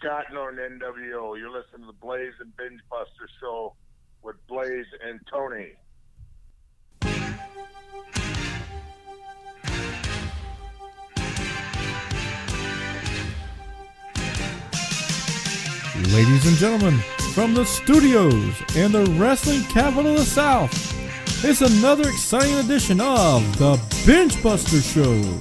Cotton on NWO. You're listening to the Blaze and BENGEBUSTER Show with Blaze and Tony. Ladies and gentlemen, from the studios in the wrestling capital of the South, it's another exciting edition of the BENGEBUSTER Show.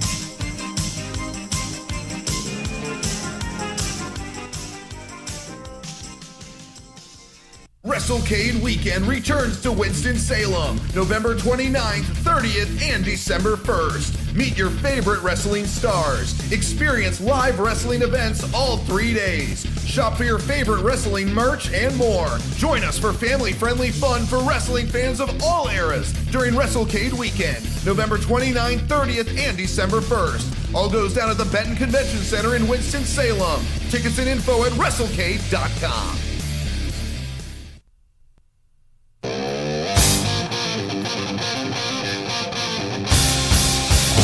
Wrestlecade weekend returns to Winston-Salem, November 29th, 30th, and December 1st. Meet your favorite wrestling stars. Experience live wrestling events all 3 days. Shop for your favorite wrestling merch and more. Join us for family-friendly fun for wrestling fans of all eras during Wrestlecade weekend, November 29th, 30th, and December 1st. All goes down at the Benton Convention Center in Winston-Salem. Tickets and info at Wrestlecade.com.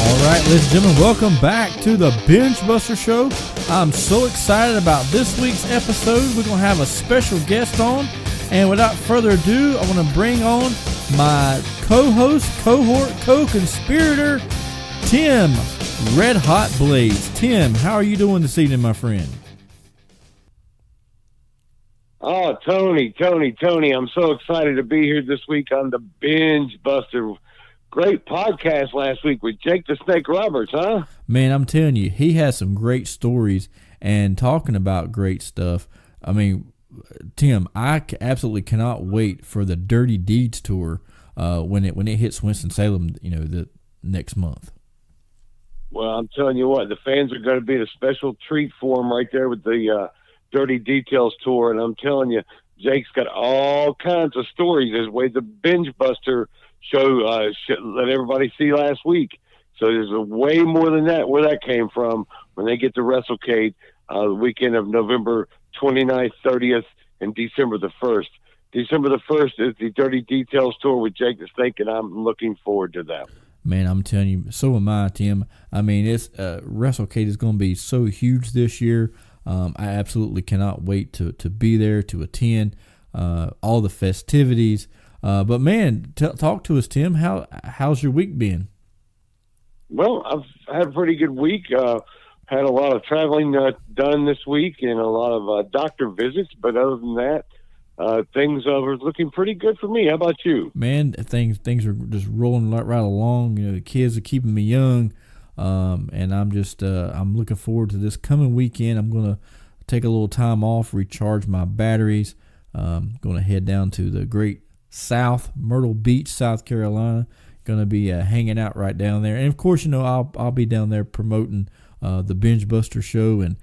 All right, ladies and gentlemen, welcome back to the BENGEBUSTER Show. I'm so excited about this week's episode. We're going to have a special guest on. And without further ado, I want to bring on my co-host, cohort, co-conspirator, Tim, Red Hot Blaze. Tim, how are you doing this evening, my friend? Oh, Tony, I'm so excited to be here this week on the BENGEBUSTER. Great podcast last week with Jake the Snake Roberts, huh? Man, I'm telling you, he has some great stories and talking about great stuff. I mean, Tim, I absolutely cannot wait for the Dirty Deeds tour when it hits Winston-Salem, the next month. Well, I'm telling you what, the fans are going to be a special treat for them right there with the Dirty Details tour, and I'm telling you, Jake's got all kinds of stories as way the BENGEBUSTER show let everybody see last week. So there's a way more than that where that came from when they get to Wrestlecade the weekend of November 29th, 30th, and December the 1st. December the 1st is the Dirty Details tour with Jake the Snake, and I'm looking forward to that. Man, I'm telling you, so am I, Tim. I mean, it's Wrestlecade is going to be so huge this year. I absolutely cannot wait to be there, to attend all the festivities. But man, talk to us, Tim. How's your week been? Well, I've had a pretty good week. Had a lot of traveling done this week and a lot of doctor visits. But other than that, things are looking pretty good for me. How about you? Man, things are just rolling right along. The kids are keeping me young, and I'm just I'm looking forward to this coming weekend. I'm gonna take a little time off, recharge my batteries. Going to head down to the great South, Myrtle Beach, South Carolina. Going to be hanging out right down there, and of course, I'll be down there promoting the BENGEBUSTER Show, and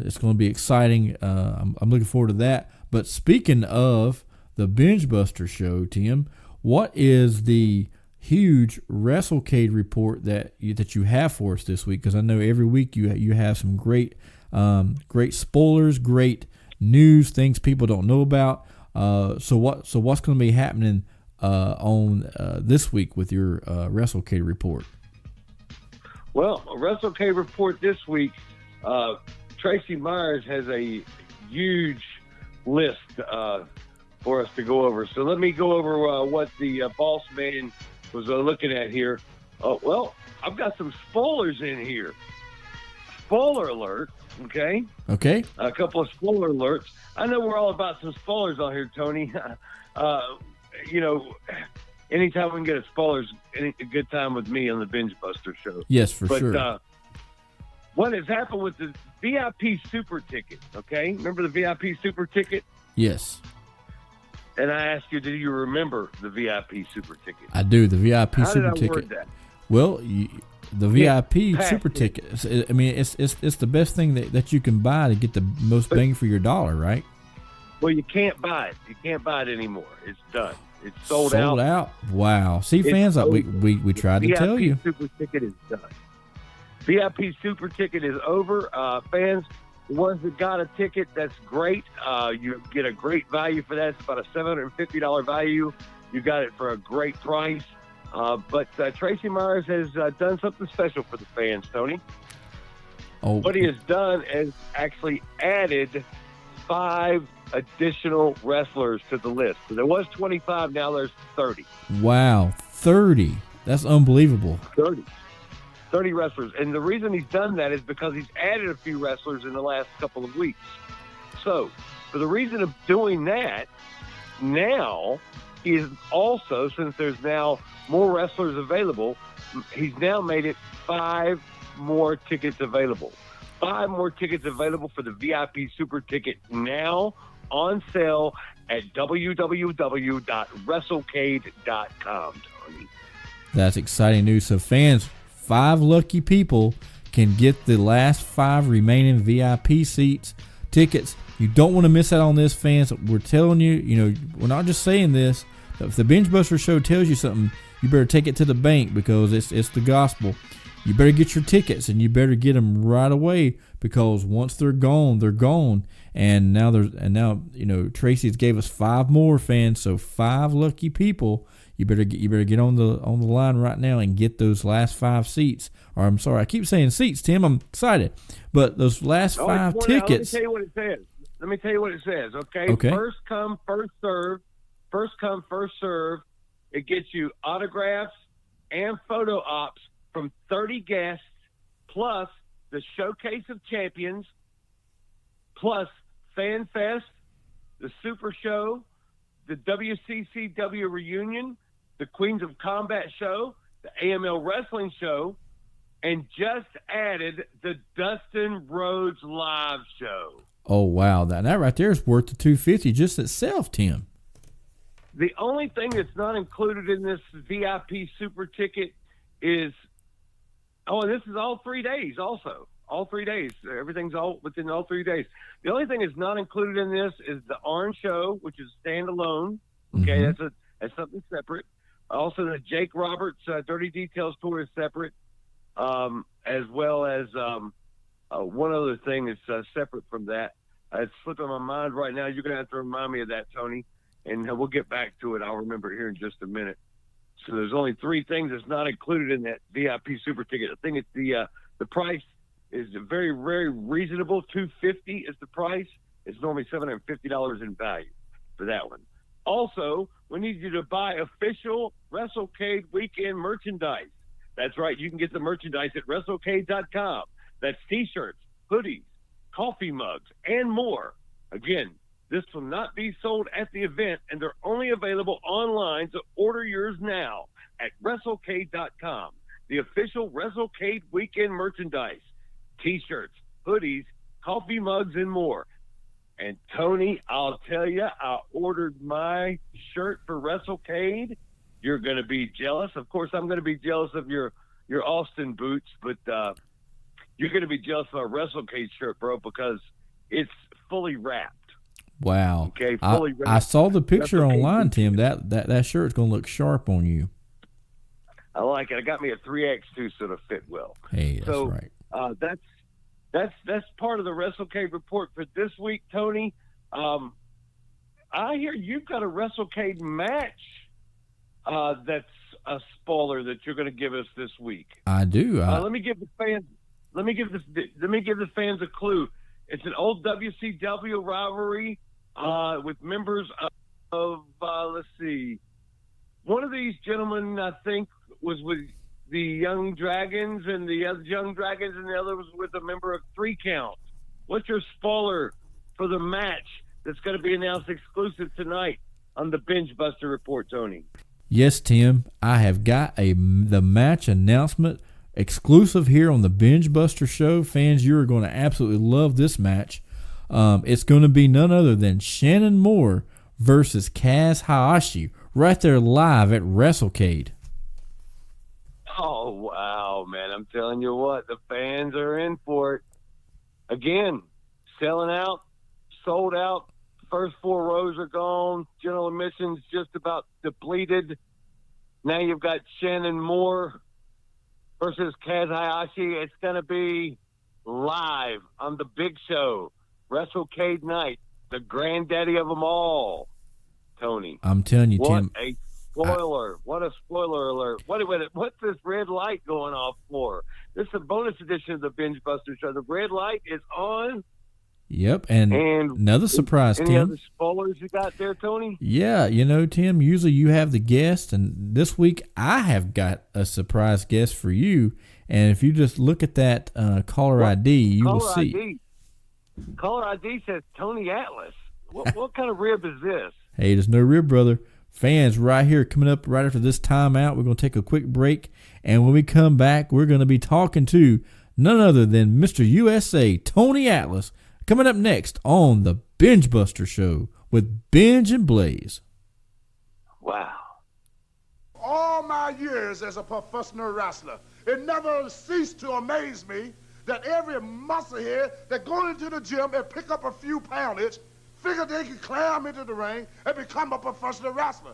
it's going to be exciting. I'm looking forward to that. But speaking of the BENGEBUSTER Show, Tim, what is the huge Wrestlecade report that you have for us this week? Because I know every week you have some great spoilers, great news, things people don't know about. So what's going to be happening on this week with your Wrestlecade report? Well, a Wrestlecade report this week. Tracy Myers has a huge list for us to go over. So let me go over what the boss man was looking at here. Well, I've got some spoilers in here. Spoiler alert. Okay. A couple of spoiler alerts. I know we're all about some spoilers on here, Tony. Anytime we can get a spoilers, a good time with me on the BENGEBUSTER Show. Yes, for sure. But what has happened with the VIP Super Ticket, okay? Remember the VIP Super Ticket? Yes. And I asked you, do you remember the VIP Super Ticket? I do, the VIP How Super did I Ticket. word that? Well, the VIP Super Ticket, I mean, it's the best thing that you can buy to get the most bang for your dollar, right? Well, you can't buy it. You can't buy it anymore. It's done. It's sold out. Sold out. Wow. See, fans, we tried to tell you. VIP Super Ticket is done. VIP Super Ticket is over. Fans, the ones that got a ticket, that's great. You get a great value for that. It's about a $750 value. You got it for a great price. But Tracy Myers has done something special for the fans, Tony. Oh, What he has done is actually added 5 additional wrestlers to the list. So there was 25, now there's 30. wow, 30. That's unbelievable. 30 wrestlers. And the reason he's done that is because he's added a few wrestlers in the last couple of weeks. So, for the reason of doing that, now he's also, since there's now more wrestlers available, he's now made it 5 more tickets available. 5 more tickets available for the VIP Super Ticket now on sale at www.wrestlecade.com, Tony. That's exciting news. So fans, 5 lucky people can get the last 5 remaining VIP seats, tickets. You don't want to miss out on this, fans. We're telling you, we're not just saying this. If the BengeBuster Show tells you something, you better take it to the bank because it's the gospel. You better get your tickets, and you better get them right away because once they're gone, they're gone. And now Tracy's gave us 5 more, fans. So 5 lucky people. You better get on the line right now and get those last 5 seats. Or I'm sorry, I keep saying seats, Tim. I'm excited, but those last 5 tickets. Let me tell you what it says. Okay. First come, first serve. First come, first serve. It gets you autographs and photo ops from 30 guests, plus the Showcase of Champions, plus Fan Fest, the Super Show, the WCCW Reunion, the Queens of Combat Show, the AML Wrestling Show, and just added the Dustin Rhodes Live Show. Oh, wow. That right there is worth the $250 just itself, Tim. The only thing that's not included in this VIP Super Ticket is, and this is all 3 days also. All 3 days. Everything's all within all 3 days. The only thing that's not included in this is the Orange Show, which is standalone. Okay, that's something separate. Also, the Jake Roberts Dirty Details Tour is separate, as well as one other thing that's separate from that. It's slipping my mind right now. You're going to have to remind me of that, Tony, and we'll get back to it. I'll remember here in just a minute. So there's only 3 things that's not included in that VIP Super Ticket. I think it's the price is very, very reasonable. $250 is the price. It's normally $750 in value for that one. Also, we need you to buy official Wrestlecade weekend merchandise. That's right. You can get the merchandise at Wrestlecade.com. That's T-shirts, hoodies, coffee mugs, and more. Again, this will not be sold at the event, and they're only available online, so order yours now at Wrestlecade.com. The official Wrestlecade weekend merchandise. T-shirts, hoodies, coffee mugs, and more. And Tony, I'll tell you, I ordered my shirt for Wrestlecade. You're going to be jealous. Of course, I'm going to be jealous of your Austin boots, but you're going to be jealous of our Wrestlecade shirt, bro, because it's fully wrapped. Wow. Okay, fully wrapped. I saw the picture Wrestlecade online, Tim. That shirt's going to look sharp on you. I like it. I got me a 3X too, so it'll fit well. Hey, that's right. That's part of the Wrestlecade report for this week, Tony. I hear you've got a Wrestlecade match that's a spoiler that you're going to give us this week. I do. Let me give the fans a clue. It's an old WCW rivalry with members of let's see, one of these gentlemen I think was with the Young Dragons, and the other Young Dragons, and the other was with a member of 3 Count. What's your spoiler for the match that's going to be announced exclusive tonight on the BengeBuster Report, Tony? Yes, Tim. I have got the match announcement exclusive here on the BengeBuster Show. Fans, you are going to absolutely love this match. It's going to be none other than Shannon Moore versus Kaz Hayashi right there live at Wrestlecade. Oh, wow, man. I'm telling you what, the fans are in for it. Again, selling out, sold out. First 4 rows are gone. General admissions just about depleted. Now you've got Shannon Moore versus Kaz Hayashi. It's going to be live on the big show, Wrestlecade Night, the granddaddy of them all, Tony. I'm telling you, Tim. What a spoiler alert. What's this red light going off for? This is a bonus edition of the Binge Buster Show. The red light is on. Yep, and another surprise, any Tim. Other spoilers you got there, Tony? Yeah, Tim, usually you have the guest, and this week I have got a surprise guest for you. And if you just look at that caller ID, you will see. Caller ID says Tony Atlas. What kind of rib is this? Hey, there's no rib, brother. Fans, right here, coming up right after this timeout, we're going to take a quick break. And when we come back, we're going to be talking to none other than Mr. USA, Tony Atlas, coming up next on the Binge Buster Show with Benge and Blaze. Wow. All my years as a professional wrestler, it never ceased to amaze me that every musclehead that go into the gym and pick up a few poundage figure they can climb into the ring and become a professional wrestler.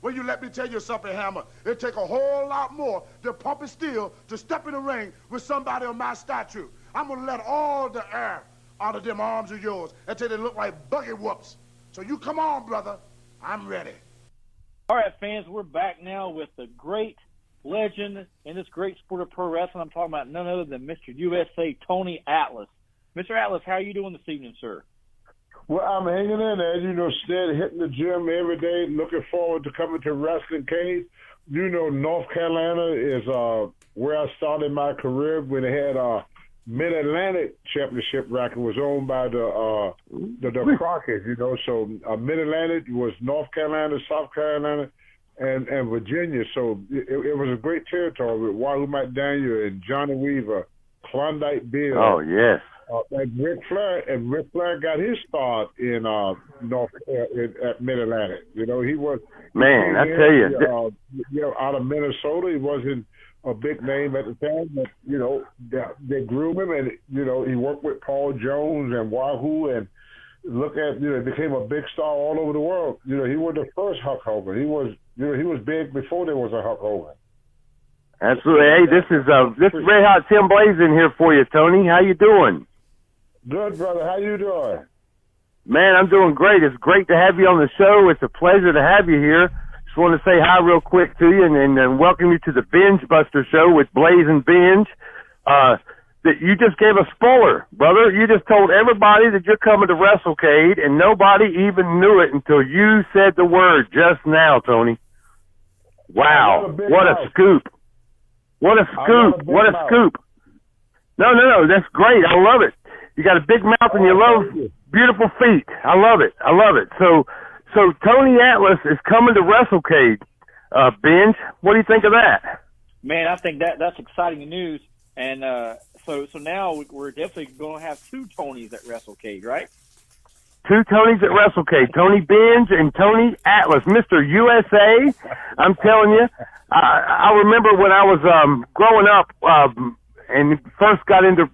Well, you let me tell you something, Hammer. It take a whole lot more than pumping steel to step in the ring with somebody of my stature. I'm going to let all the air out of them arms of yours until they look like buggy whoops. So you come on, brother. I'm ready. All right, fans, we're back now with the great legend in this great sport of pro wrestling. I'm talking about none other than Mr. USA, Tony Atlas. Mr. Atlas, how are you doing this evening, sir? Well, I'm hanging in there, steady hitting the gym every day, looking forward to coming to Wrestlecade. North Carolina is where I started my career when they had Mid-Atlantic Championship bracket was owned by the Crockett, So Mid-Atlantic was North Carolina, South Carolina, and Virginia. So it was a great territory with Wahoo McDaniel and Johnny Weaver, Klondike Bill. Oh, yes. And Ric Flair got his start in at Mid-Atlantic. He was I tell you, out of Minnesota. He wasn't a big name at the time, but they grew him, and he worked with Paul Jones and Wahoo, and became a big star all over the world. He was the first Hulk Hogan. He was big before there was a Hulk Hogan. Absolutely. Hey, this is Red Hot Tim Blaze in here for you, Tony. How you doing? Good, brother. How you doing? Man, I'm doing great. It's great to have you on the show. It's a pleasure to have you here. Just want to say hi real quick to you and welcome you to the Binge Buster Show with Blaze and Benge. That you just gave a spoiler, brother. You just told everybody that you're coming to Wrestlecade, and nobody even knew it until you said the word just now, Tony. Wow. What a scoop. What a scoop. What a scoop. No. That's great. I love it. You got a big mouth and you love beautiful feet. I love it. So Tony Atlas is coming to Wrestlecade. Benge, what do you think of that? Man, I think that's exciting news. And so now we're definitely going to have two Tonys at Wrestlecade, right? Two Tonys at Wrestlecade. Tony Benge and Tony Atlas. Mr. USA, I'm telling you. I remember when I was growing up and first got into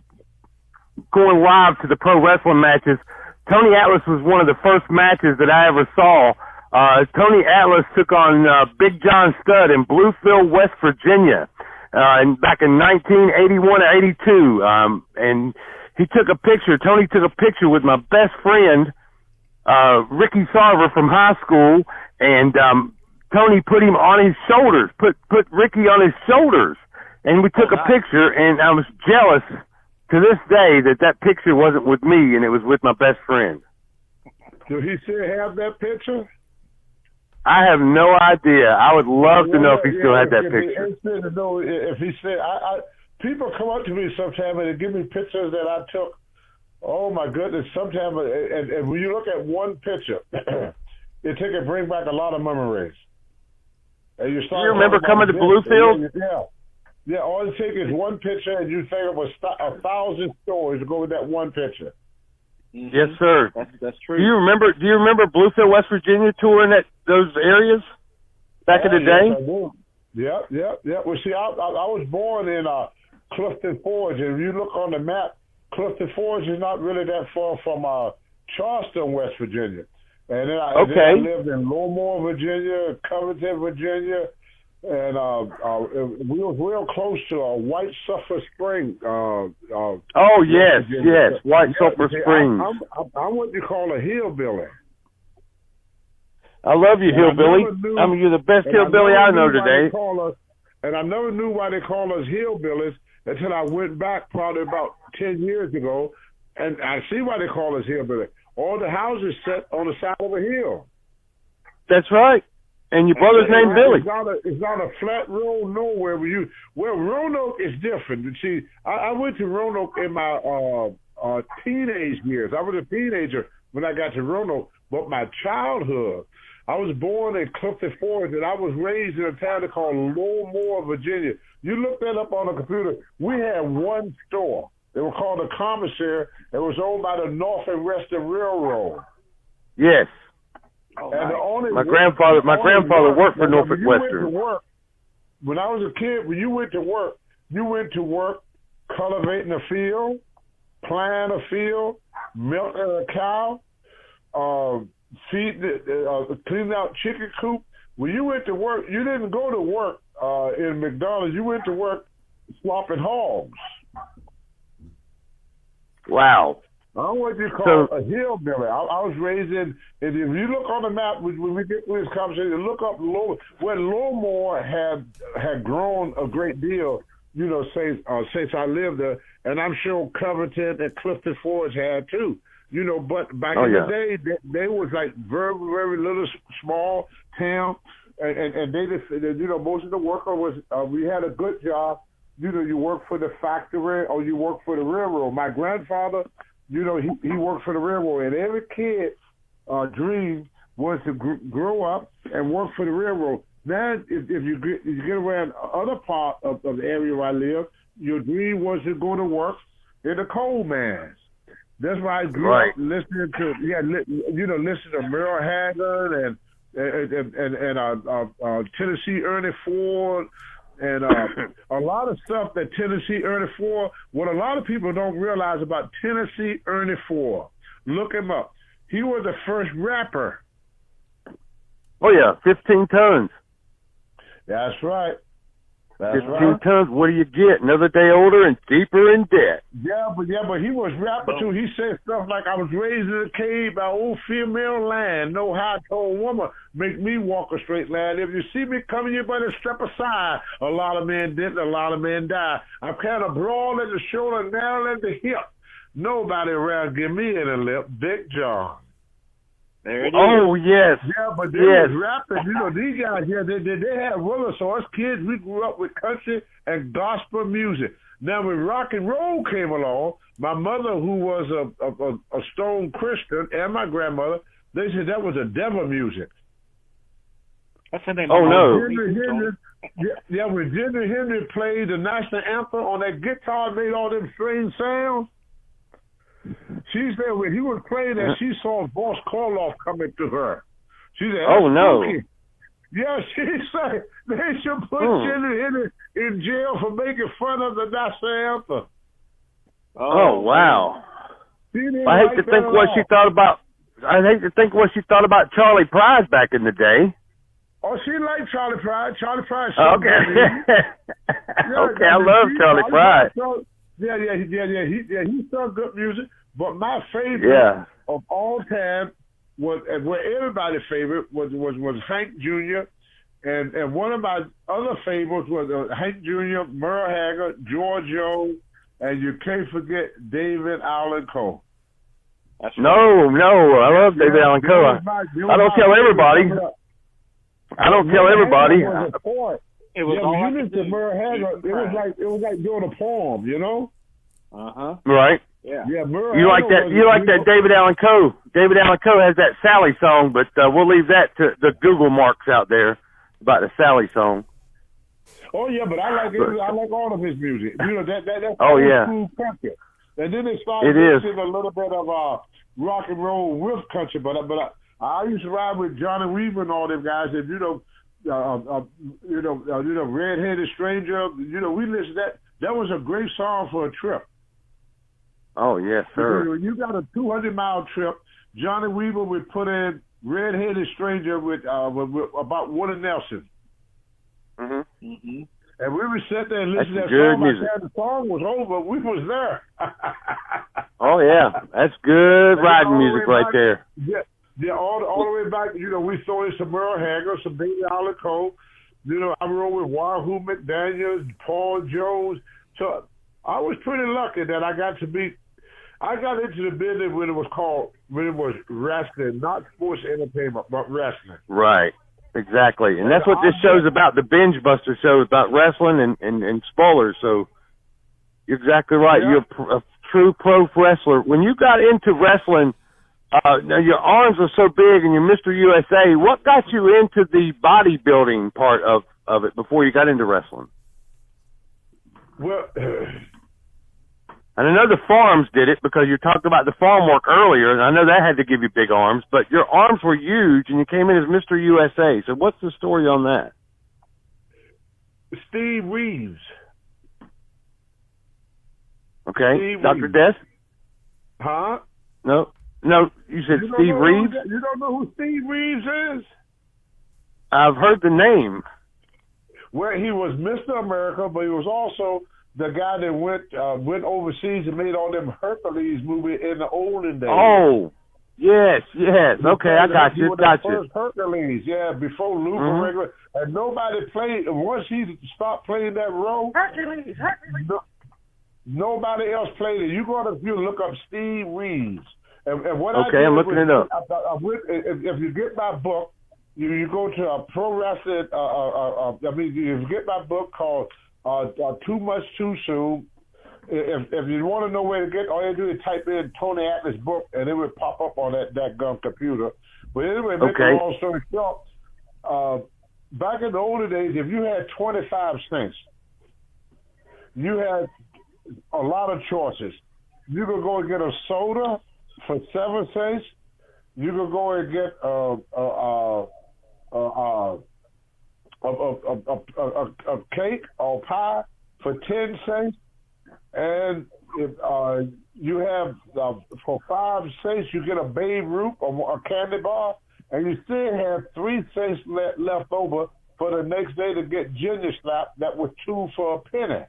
going live to the pro wrestling matches, Tony Atlas was one of the first matches that I ever saw. Tony Atlas took on Big John Studd in Bluefield, West Virginia, back in 1981 or 82. And he took a picture. Tony took a picture with my best friend, Ricky Sarver from high school, and Tony put him on his shoulders, put Ricky on his shoulders, and we took a picture, and I was jealous to this day that picture wasn't with me and it was with my best friend. Do he still have that picture? I have no idea. I would love to know if he still had that picture. To know if he said, people come up to me sometimes and they give me pictures that I took. Oh my goodness! Sometimes, and when you look at one picture, it bring back a lot of memories. And you remember coming to Bluefield? Yeah. All it takes is one picture, and you think of 1,000 stories to go with that one picture. Mm-hmm. Yes, sir. That's true. Do you remember Bluefield, West Virginia, touring those areas back in the day? Yes, yeah. Well, see, I was born in Clifton Forge, and if you look on the map, Clifton Forge is not really that far from Charleston, West Virginia. And then I lived in Lowmore, Virginia, Covington, Virginia, and we were real close to White Sulphur Spring. Yes, White Sulphur Springs. I'm what you call a hillbilly. I love you, hillbilly. You're the best hillbilly I know today. And I never knew why they call us hillbillies. until I went back probably about 10 years ago, and I see why they call us hillbilly. All the houses set on the side of a hill. That's right. And your brother's named Billy. It's not a flat road nowhere. Well, Roanoke is different. See, I went to Roanoke in my teenage years. I was a teenager when I got to Roanoke, but my childhood, I was born in Clifton Forge, and I was raised in a town called Lowmore, Virginia. You look that up on the computer. We had one store. They were called the Commissary. It was owned by the North and Western Railroad. Yes. And my grandfather worked for Norfolk Western. When I was a kid, when you went to work cultivating a field, plowing a field, milking a cow, cleaning out chicken coop. When you went to work, you didn't go to work in McDonald's. You went to work slopping hogs. Wow. I don't know what you call a hillbilly. I was raised in, if you look on the map, when we get through this conversation, look up where Lowmore had grown a great deal, since I lived there. And I'm sure Covington and Clifton Forge had too. But back in the day, they was like very, very little small town. And they just, most of the worker was, we had a good job. You work for the factory or you work for the railroad. My grandfather, he worked for the railroad, and every kid's dream was to grow up and work for the railroad. Now, if you get around other part of the area where I live, your dream was to go to work in the coal mines. That's why I grew up listening to listen to Merle Haggard and Tennessee Ernie Ford. And a lot of stuff that Tennessee Ernie Ford, what a lot of people don't realize about Tennessee Ernie Ford, look him up. He was the first rapper. Oh, yeah, 15 tons. That's right. 15 tons, what do you get? Another day older and deeper in debt. Yeah, but he was rapper too. He said stuff like, I was raised in a cave by old female land. No high-told woman make me walk a straight line. If you see me coming, you better step aside. A lot of men didn't, a lot of men died. I'm kind of broad at the shoulder, narrow at the hip. Nobody around give me any lip. Big John. There it is. Oh, yes. Yeah, but they was rapping. These guys, they had willing. So us kids, we grew up with country and gospel music. Now, when rock and roll came along, my mother, who was a stone Christian, and my grandmother, they said that was a devil music. That's the name. Oh, no. When Jimmy Henry played the national anthem on that guitar, made all them strange sounds. She said when he was playing that, she saw Boss Karloff coming to her. She said, "Oh no!" Spooky. Yeah, she said they should put Jimmy Henry in jail for making fun of the national anthem. Oh wow! I hate to think what she thought about. I hate to think what she thought about Charlie Price back in the day. Oh, she liked Charlie Price. Charlie Price. Okay. Okay, I love Charlie Price. Yeah. He sung good music, but my favorite of all time was, and where everybody's favorite was Hank Jr. And one of my other favorites was Hank Jr., Merle Haggard, George Jones, and you can't forget David Allan Coe. No, I love David Allan Coe. I don't tell everybody. It was when you listen to Merle Haggard, it was like doing a poem, Right. Yeah. Yeah, Merle. You like that David Allan Coe. David Allan Coe has that Sally song, but we'll leave that to the Google marks out there about the Sally song. Oh yeah, but I like all of his music. That's cool country. And then they started mixing a little bit of rock and roll with country, but I used to ride with Johnny Weaver and all them guys, and Red-Headed Stranger. We listened to that. That was a great song for a trip. Oh yes, sir. When you got a 200-mile trip, Johnny Weaver would put in Red-Headed Stranger with about Willie Nelson. Mm-hmm. And we would sit there and listen to that song. By the time the song was over, we was there. Oh yeah, that's good riding music right there. Yeah, all the way back. We saw in some Merle Haggard, some David Allan Coe. I rode with Wahoo McDaniels, Paul Jones, So I was pretty lucky that I got into the business when it was wrestling, not sports entertainment, but wrestling. Right. Exactly. And that's what this show's about. The Binge Buster Show is about wrestling and spoilers. So you're exactly right. Yeah. You're a true pro wrestler. When you got into wrestling, now your arms are so big and you're Mr. USA. What got you into the bodybuilding part of it before you got into wrestling? Well, and I know the farms did it because you talked about the farm work earlier, and I know that had to give you big arms, but your arms were huge, and you came in as Mr. USA. So what's the story on that? Steve Reeves. Okay. Steve Dr. Reeves. Death? Huh? No, you said Steve Reeves? You don't know who Steve Reeves is? I've heard the name. Well, he was Mr. America, but he was also the guy that went overseas and made all them Hercules movies in the olden days. Oh, yes. Okay, I got you. First Hercules, yeah, before Luther regular, and nobody played. Once he stopped playing that role, Hercules. Nobody else played it. You look up Steve Reeves, and what I did I'm looking it up. If you get my book, you go to a pro wrestling. You get my book called Too Much Too Soon. If you want to know where to get, all you do is type in Tony Atlas book, and it would pop up on that gum computer. But anyway, make a long story short, back in the older days, if you had 25 cents, you had a lot of choices. You could go and get a soda for 7 cents. You could go and get a cake or pie for 10 cents, and if you have for 5 cents you get a Babe Ruth or a candy bar, and you still have 3 cents left over for the next day to get ginger snap that was 2 for a penny.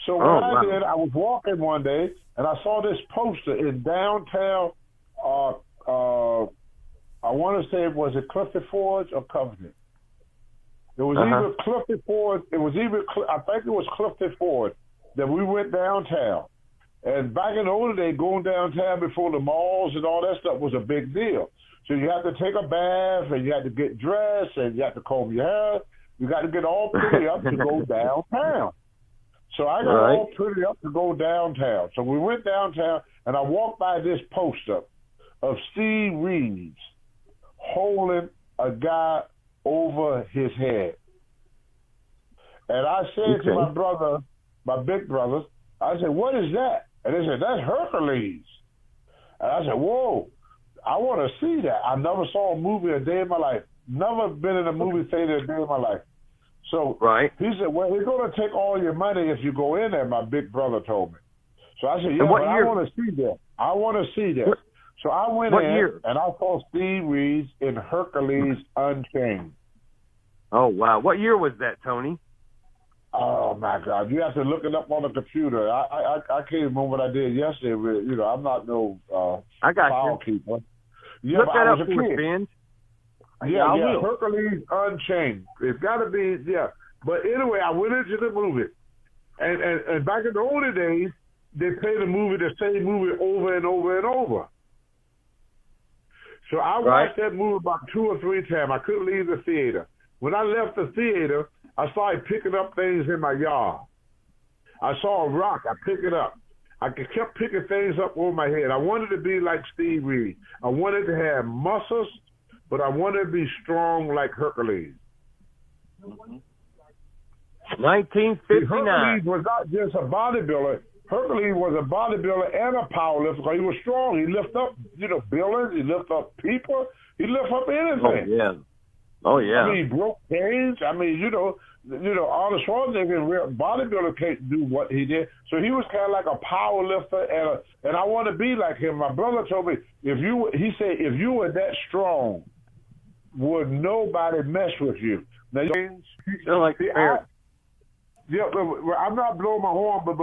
So what I did, I was walking one day and I saw this poster in downtown. I want to say it Clifton Forge or Covington. It was either Clifton Forge. I think it was Clifton Forge that we went downtown. And back in the older days, going downtown before the malls and all that stuff was a big deal. So you had to take a bath and you had to get dressed and you had to comb your hair. You got to get all pretty up to go downtown. So I got all pretty up to go downtown. So we went downtown and I walked by this poster of Steve Reeves holding a guy over his head. And I said to my brother, my big brothers, I said, what is that? And they said, that's Hercules. And I said, whoa, I want to see that. I never saw a movie a day in my life. Never been in a movie theater a day in my life. So he said, well, we're going to take all your money if you go in there, my big brother told me. So I said, yeah, but I want to see that. I want to see that. So I went in and I saw Steve Reeves in Hercules Unchained. Oh, wow. What year was that, Tony? Oh, my God. You have to look it up on the computer. I can't remember what I did yesterday. I'm not no file keeper. Yeah, look that up for me, Ben. Yeah, Hercules Unchained. It's got to be, yeah. But anyway, I went into the movie. And back in the older days, they played the same movie over and over and over. So I watched that movie about 2 or 3 times. I couldn't leave the theater. When I left the theater, I started picking up things in my yard. I saw a rock. I picked it up. I kept picking things up over my head. I wanted to be like Steve Reeves. I wanted to have muscles, but I wanted to be strong like Hercules. 1959. Hercules was not just a bodybuilder. Hercules was a bodybuilder and a powerlifter because he was strong. He lifted up, buildings. He lifted up people. He lifted up anything. Oh, yeah. I mean, he broke chains. I mean, Arnold Schwarzenegger, bodybuilder can't do what he did. So he was kind of like a power lifter, and I want to be like him. My brother told me, if you were that strong, would nobody mess with you? Now, I'm not blowing my horn, but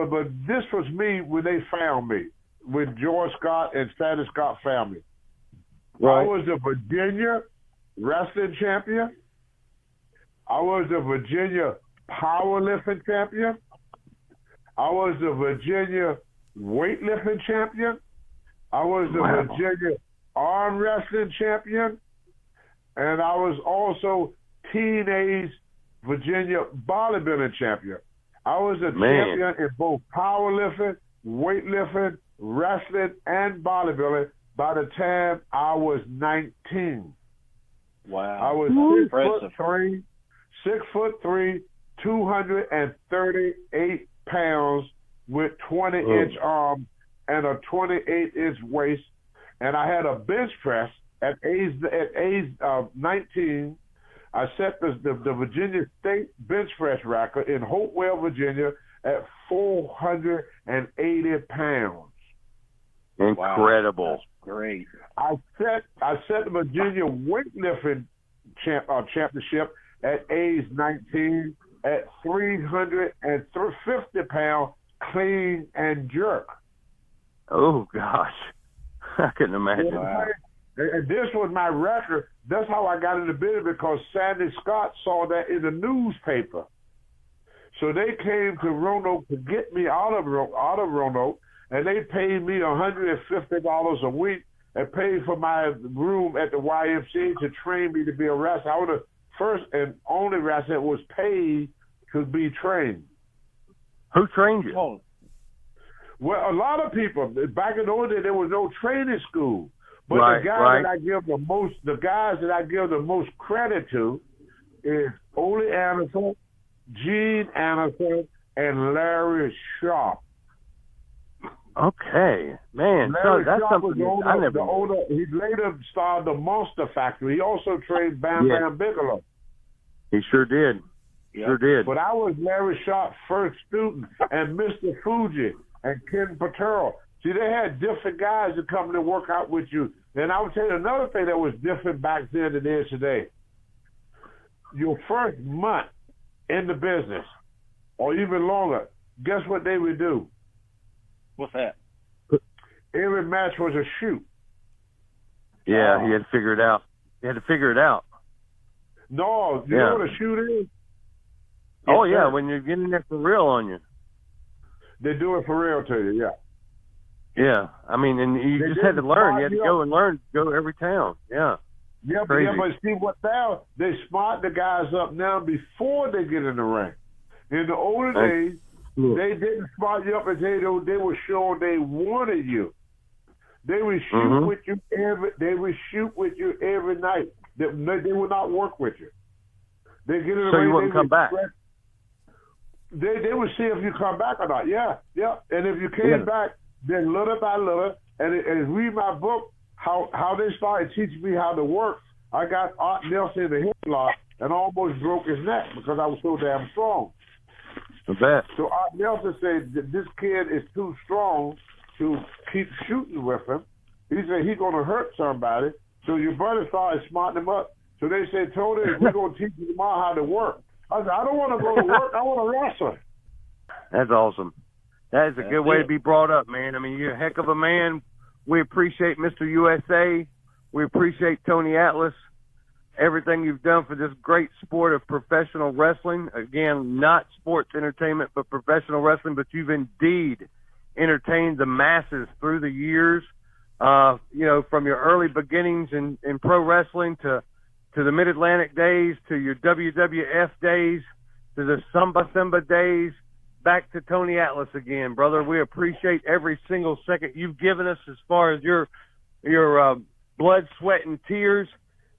this was me when they found me, when George Scott and Stanley Scott found me. Right. I was a Virginia wrestling champion. I was a Virginia powerlifting champion. I was the Virginia weightlifting champion. I was the Virginia arm wrestling champion. And I was also teenage Virginia bodybuilding champion. I was a champion in both powerlifting, weightlifting, wrestling, and bodybuilding by the time I was 19. Wow. I was 6'3", 238 pounds with 20-inch arms and a 28-inch waist. And I had a bench press at age 19. I set the Virginia State bench press record in Hopewell, Virginia at 480 pounds. Incredible. Wow, that's great. I set the Virginia weightlifting championship at age 19 at 350 pounds clean and jerk. Oh, gosh. I couldn't imagine. Wow. And this was my record. That's how I got into business, because Sandy Scott saw that in the newspaper. So they came to Roanoke to get me out of Roanoke, and they paid me $150 a week and paid for my room at the YMCA to train me to be a wrestler. I was the first and only wrestler that was paid to be trained. Who trained you? Well, a lot of people. Back in the old days, there was no training school. But the guys that I give the most credit to is Ole Anderson, Gene Anderson, and Larry Sharp. Okay, man. Larry that's Sharp something was I never. He later started the Monster Factory. He also trained Bam Bam Bigelow. He sure did. Yep. Sure did. But I was Larry Sharp's first student, and Mr. Fuji and Ken Patero. See, they had different guys that come to work out with you. And I would tell you another thing that was different back then than it is today. Your first month in the business, or even longer, guess what they would do? What's that? Every match was a shoot. Yeah, he had to figure it out. No, you know what a shoot is? Oh, yeah, when you're getting that for real on you. They do it for real to you, yeah. Yeah, I mean, and you just had to learn. You had to go and learn, go to every town. Yeah. Yeah, but see what now? They smart the guys up now before they get in the ring. In the older days, they didn't smart you up until they were sure they wanted you. They would shoot with you every night. They would not work with you. They get in the ring. So you wouldn't come back. They would see if you come back or not. Yeah. And if you came back, then little by little, and read my book, how they started teaching me how to work. I got Art Nelson in the headlock and almost broke his neck because I was so damn strong. So Art Nelson said that this kid is too strong to keep shooting with him. He said he's going to hurt somebody. So your brother started smarting him up. So they said, Tony, we're going to teach you tomorrow how to work. I said, I don't want to go to work. I want to wrestle. That's awesome. That is a good way to be brought up, man. I mean, you're a heck of a man. We appreciate Mr. USA. We appreciate Tony Atlas, everything you've done for this great sport of professional wrestling. Again, not sports entertainment, but professional wrestling. But you've indeed entertained the masses through the years, from your early beginnings in pro wrestling to the Mid-Atlantic days, to your WWF days, to the Samba days, back to Tony Atlas again, brother. We appreciate every single second you've given us as far as your blood, sweat, and tears.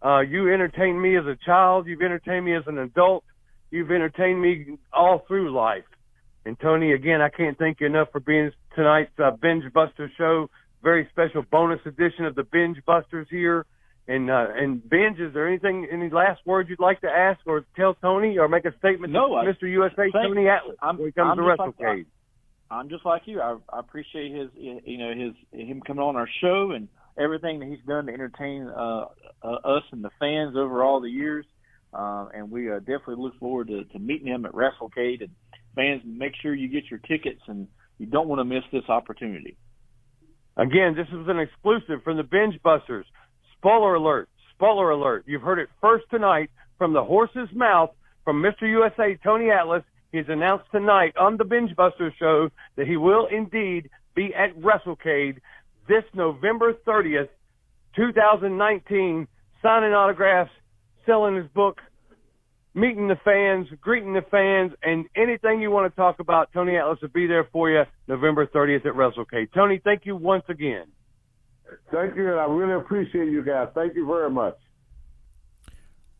You entertained me as a child. You've entertained me as an adult. You've entertained me all through life. And, Tony, again, I can't thank you enough for being tonight's Binge Buster show. Very special bonus edition of the Binge Busters here. And Benge, is there any last words you'd like to ask or tell Tony or make a statement to Mr. USA, Tony Atlas, when he comes to Wrestlecade? I'm just like you. I appreciate him coming on our show and everything that he's done to entertain us and the fans over all the years. And we definitely look forward to meeting him at Wrestlecade. And fans, make sure you get your tickets, and you don't want to miss this opportunity. Again, this was an exclusive from the Binge Busters. Spoiler alert. You've heard it first tonight from the horse's mouth from Mr. USA, Tony Atlas. He's announced tonight on the BengeBuster Show that he will indeed be at Wrestlecade this November 30th, 2019, signing autographs, selling his book, meeting the fans, greeting the fans, and anything you want to talk about, Tony Atlas will be there for you November 30th at Wrestlecade. Tony, thank you once again. Thank you, and I really appreciate you guys. Thank you very much.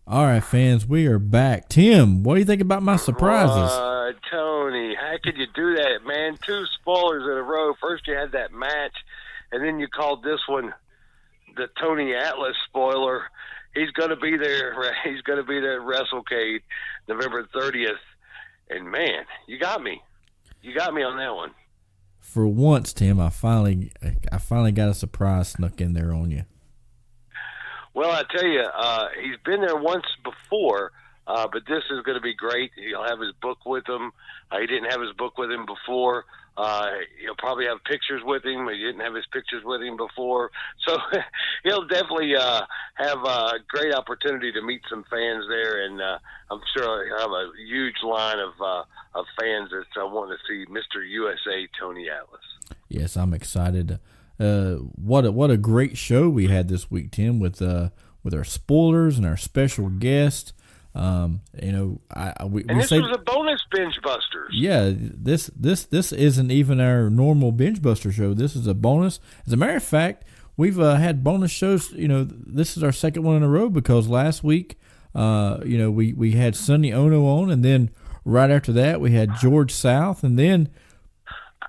All right, fans, we are back. Tim, what do you think about my surprises? Tony, how could you do that, man? 2 spoilers in a row. First you had that match, and then you called this one the Tony Atlas spoiler. He's going to be there. He's going to be there at Wrestlecade November 30th. And, man, you got me. You got me on that one. For once, Tim, I finally got a surprise snuck in there on you. Well, I tell you, he's been there once before, but this is going to be great. He'll have his book with him. He didn't have his book with him before. He'll probably have pictures with him. He didn't have his pictures with him before. So he'll definitely have a great opportunity to meet some fans there, and I'm sure he'll have a huge line of fans that want to see Mr. USA Tony Atlas. Yes, I'm excited. What a great show we had this week, Tim, with our spoilers and our special guest. We this say, was a bonus Binge Busters. Yeah, this isn't even our normal Binge Buster show. This is a bonus. As a matter of fact, we've had bonus shows. This is our second one in a row because last week, we had Sonny Ono on, and then right after that we had George South, and then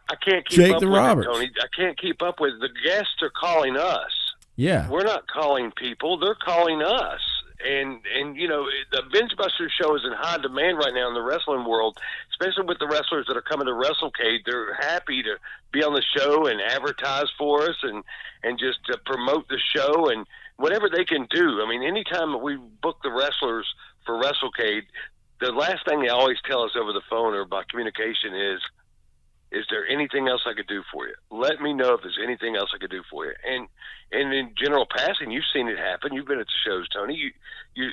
I can't keep Jake up the with Roberts. it, Tony. I can't keep up with the guests are calling us. Yeah, we're not calling people; they're calling us. And the Binge Buster show is in high demand right now in the wrestling world, especially with the wrestlers that are coming to Wrestlecade. They're happy to be on the show and advertise for us and just promote the show and whatever they can do. I mean, anytime we book the wrestlers for Wrestlecade, the last thing they always tell us over the phone or by communication is there anything else I could do for you? Let me know if there's anything else I could do for you. And in general passing, you've seen it happen. You've been at the shows, Tony. You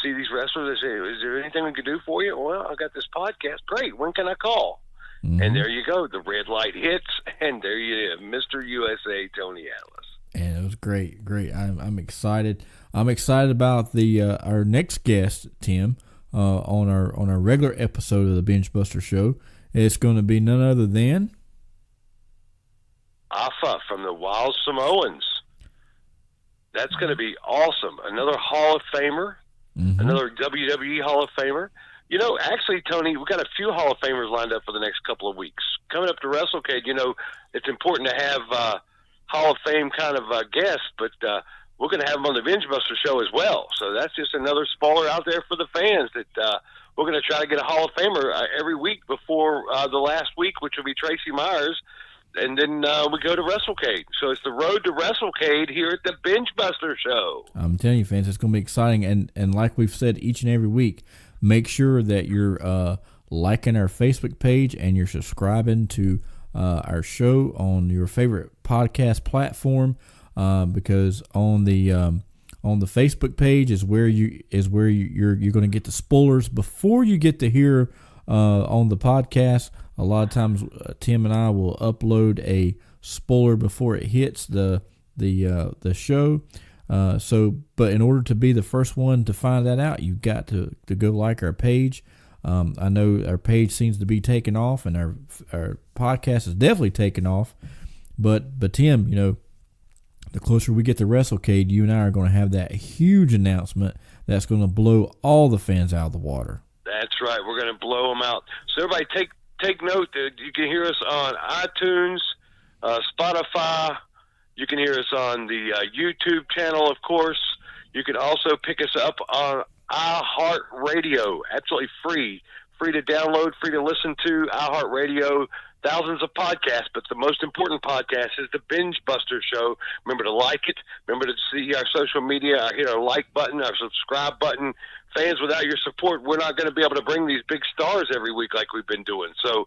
see these wrestlers. They say, "Is there anything we could do for you?" Well, I got this podcast. Great. When can I call? Mm-hmm. And there you go. The red light hits, and there you have Mr. USA Tony Atlas. And it was great. I'm excited. I'm excited about the our next guest, Tim, on our regular episode of the Binge Buster Show. It's going to be none other than Afa from the Wild Samoans. That's going to be awesome. Another Hall of Famer, another WWE Hall of Famer. Actually, Tony, we've got a few Hall of Famers lined up for the next couple of weeks. Coming up to Wrestlecade, it's important to have Hall of Fame kind of guests, but we're going to have them on the Binge Buster show as well. So that's just another spoiler out there for the fans that we're going to try to get a Hall of Famer every week before the last week, which will be Tracy Myers, and then we go to Wrestlecade. So it's the road to Wrestlecade here at the Binge Buster Show. I'm telling you, fans, it's going to be exciting. And like we've said each and every week, make sure that you're liking our Facebook page and you're subscribing to our show on your favorite podcast platform, because on the Facebook page is where you're going to get the spoilers before you get to hear on the podcast. A lot of times, Tim and I will upload a spoiler before it hits the show. But in order to be the first one to find that out, you've got to go like our page. I know our page seems to be taking off, and our podcast is definitely taking off. But Tim, the closer we get to Wrestlecade, you and I are going to have that huge announcement that's going to blow all the fans out of the water. That's right. We're going to blow them out. So everybody take note that you can hear us on iTunes, Spotify. You can hear us on the YouTube channel, of course. You can also pick us up on iHeartRadio. Absolutely free to download, free to listen to. iHeartRadio. Thousands of podcasts, but the most important podcast is the Binge Buster Show. Remember to like it. Remember to see our social media. Hit our like button, our subscribe button. Fans, without your support, we're not going to be able to bring these big stars every week like we've been doing. So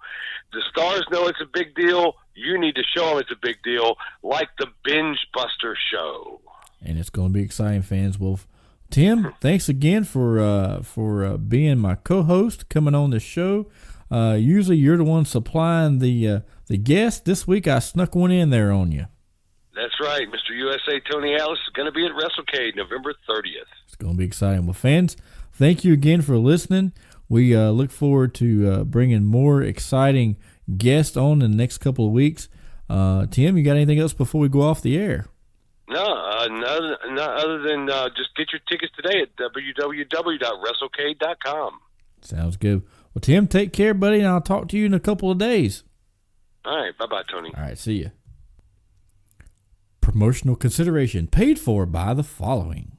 the stars know it's a big deal. You need to show them it's a big deal, like the Binge Buster Show. And it's going to be exciting, fans. Well, Tim, thanks again for being my co-host, coming on the show. Usually you're the one supplying the guest. This week I snuck one in there on you. That's right. Mr. USA Tony Atlas is going to be at Wrestlecade November 30th. It's going to be exciting. Well, fans, thank you again for listening. We look forward to bringing more exciting guests on in the next couple of weeks. Tim, you got anything else before we go off the air? No, other than just get your tickets today at www.wrestlecade.com. Sounds good. Well, Tim, take care, buddy, and I'll talk to you in a couple of days. All right. Bye-bye, Tony. All right. See ya. Promotional consideration paid for by the following.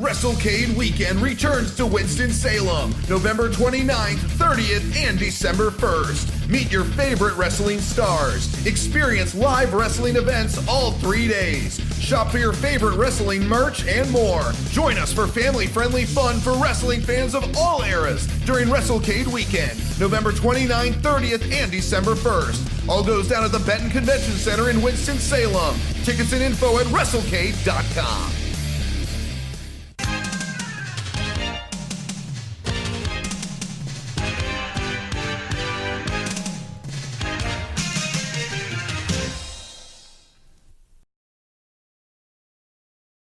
Wrestlecade Weekend returns to Winston-Salem, November 29th, 30th, and December 1st. Meet your favorite wrestling stars. Experience live wrestling events all 3 days. Shop for your favorite wrestling merch and more. Join us for family-friendly fun for wrestling fans of all eras during Wrestlecade Weekend, November 29th, 30th, and December 1st. All goes down at the Benton Convention Center in Winston-Salem. Tickets and info at WrestleCade.com.